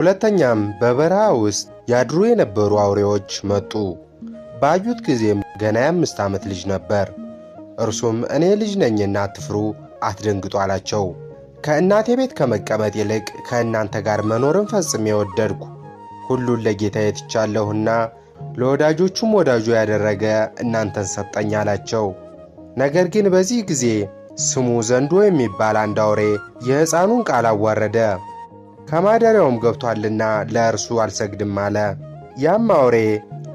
ሁለተኛም በበረሃ ውስጥ ያድሩ የነበሩ አውሬዎች መጡ። ባዩት ጊዜም ገና የ5 ዓመት ልጅ ነበር። እርሱም እኔ ልጅ ነኝና አትፍሩ፣ አትደንግጡ አላቸው። ከእናቴ ቤት ከመቀመጥ ይልቅ ከእናንተ ጋር መኖርን ፈጽሜ ወደድኩ። ሁሉን ለጌታዬ ትቻለሁና ለወዳጆቹም ወዳጁ ያደረገ እናንተን ሰጠኝ አላቸው። ነገር ግን በዚህ ጊዜ ስሙ ዘንዶ የሚባል አንድ አውሬ የሕፃኑን ቃል አዋረደ። ከማደሪያውም ገብቶአልና ለእርሱ አልሰግድም አለ። ያም አውሬ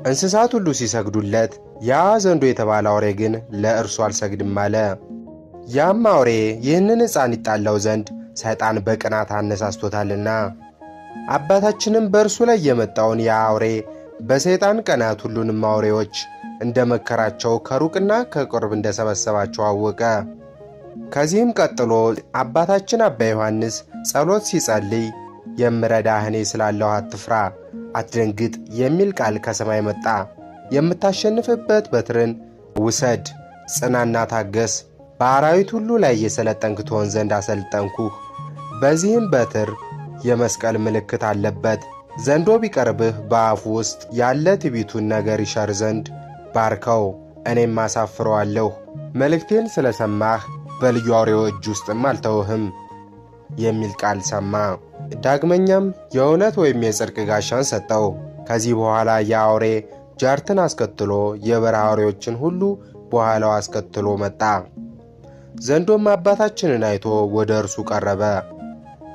እንስሳት ሁሉ ሲሰግዱለት፣ ያ ዘንዶ የተባለ አውሬ ግን ለእርሱ አልሰግድም አለ። ያም አውሬ ይህንን ሕፃን ይጣላው ዘንድ ሰይጣን በቅናት አነሳስቶታልና። አባታችንም በእርሱ ላይ የመጣውን ያ አውሬ በሰይጣን ቀናት ሁሉንም አውሬዎች እንደ መከራቸው ከሩቅና ከቅርብ እንደ ሰበሰባቸው አወቀ። ከዚህም ቀጥሎ አባታችን አባ ዮሐንስ ጸሎት ሲጸልይ የምረዳህ እኔ ስላለሁ አትፍራ፣ አትደንግጥ የሚል ቃል ከሰማይ መጣ። የምታሸንፍበት በትርን ውሰድ፣ ጽናና ታገስ፣ በአራዊት ሁሉ ላይ የሰለጠንክ ትሆን ዘንድ አሰልጠንኩህ። በዚህም በትር የመስቀል ምልክት አለበት። ዘንዶ ቢቀርብህ በአፉ ውስጥ ያለ ትዕቢቱን ነገር ይሸር ዘንድ ባርከው፣ እኔም አሳፍረዋለሁ። መልእክቴን ስለሰማህ በልዩ አውሬው እጅ ውስጥም አልተውህም የሚል ቃል ሰማ። ዳግመኛም የእውነት ወይም የጽድቅ ጋሻን ሰጠው። ከዚህ በኋላ ያ አውሬ ጃርትን አስከትሎ የበረሃ አውሬዎችን ሁሉ በኋላው አስከትሎ መጣ። ዘንዶም አባታችንን አይቶ ወደ እርሱ ቀረበ።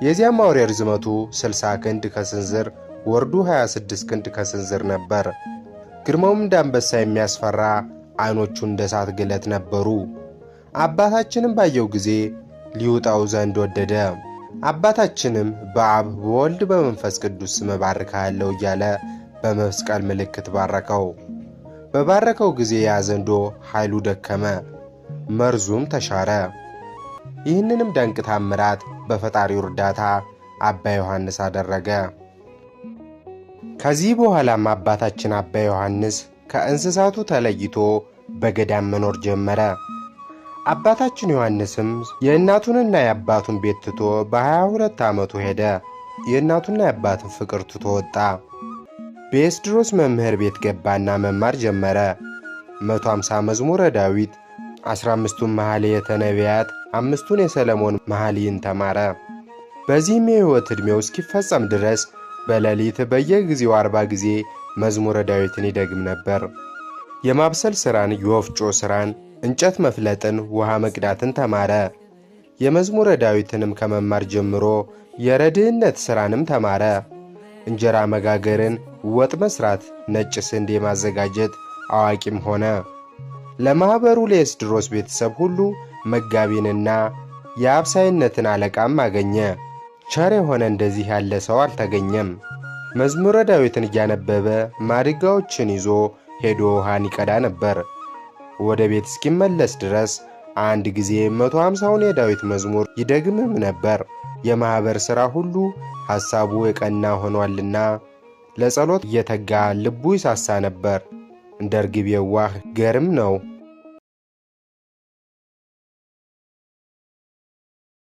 የዚያም አውሬ ርዝመቱ 60 ክንድ ከስንዝር ወርዱ 26 ክንድ ከስንዝር ነበር። ግርማውም እንደ አንበሳ የሚያስፈራ፣ ዓይኖቹ እንደ እሳት ግለት ነበሩ። አባታችንም ባየው ጊዜ ሊውጣው ዘንድ ወደደ። አባታችንም በአብ በወልድ በመንፈስ ቅዱስ ስም እባርክሃለሁ እያለ በመስቀል ምልክት ባረከው። በባረከው ጊዜ ያ ዘንዶ ኃይሉ ደከመ፣ መርዙም ተሻረ። ይህንንም ድንቅ ታምራት በፈጣሪው እርዳታ አባ ዮሐንስ አደረገ። ከዚህ በኋላም አባታችን አባ ዮሐንስ ከእንስሳቱ ተለይቶ በገዳም መኖር ጀመረ። አባታችን ዮሐንስም የእናቱንና የአባቱን ቤት ትቶ በ22 ዓመቱ ሄደ። የእናቱና የአባቱን ፍቅር ትቶ ወጣ። በኤስድሮስ መምህር ቤት ገባና መማር ጀመረ። 150 መዝሙረ ዳዊት፣ 15ቱን መኃልየ ነቢያት፣ 5ቱን የሰለሞን መኃልይን ተማረ። በዚህም የሕይወት ዕድሜው እስኪፈጸም ድረስ በሌሊት በየጊዜው 40 ጊዜ መዝሙረ ዳዊትን ይደግም ነበር። የማብሰል ሥራን፣ የወፍጮ ሥራን፣ እንጨት መፍለጥን፣ ውሃ መቅዳትን ተማረ። የመዝሙረ ዳዊትንም ከመማር ጀምሮ የረድህነት ሥራንም ተማረ። እንጀራ መጋገርን፣ ወጥ መሥራት፣ ነጭ ስንዴ ማዘጋጀት አዋቂም ሆነ። ለማኅበሩ ለኤስድሮስ ቤተሰብ ሁሉ መጋቢንና የአብሳይነትን አለቃም አገኘ። ቸር የሆነ እንደዚህ ያለ ሰው አልተገኘም። መዝሙረ ዳዊትን እያነበበ ማድጋዎችን ይዞ ሄዶ ውሃን ይቀዳ ነበር። ወደ ቤት እስኪመለስ ድረስ አንድ ጊዜ 150ውን የዳዊት መዝሙር ይደግምም ነበር። የማኅበር ሥራ ሁሉ ሐሳቡ የቀና ሆኗልና ለጸሎት እየተጋ ልቡ ይሳሳ ነበር። እንደ ርግብ የዋህ ገርም ነው።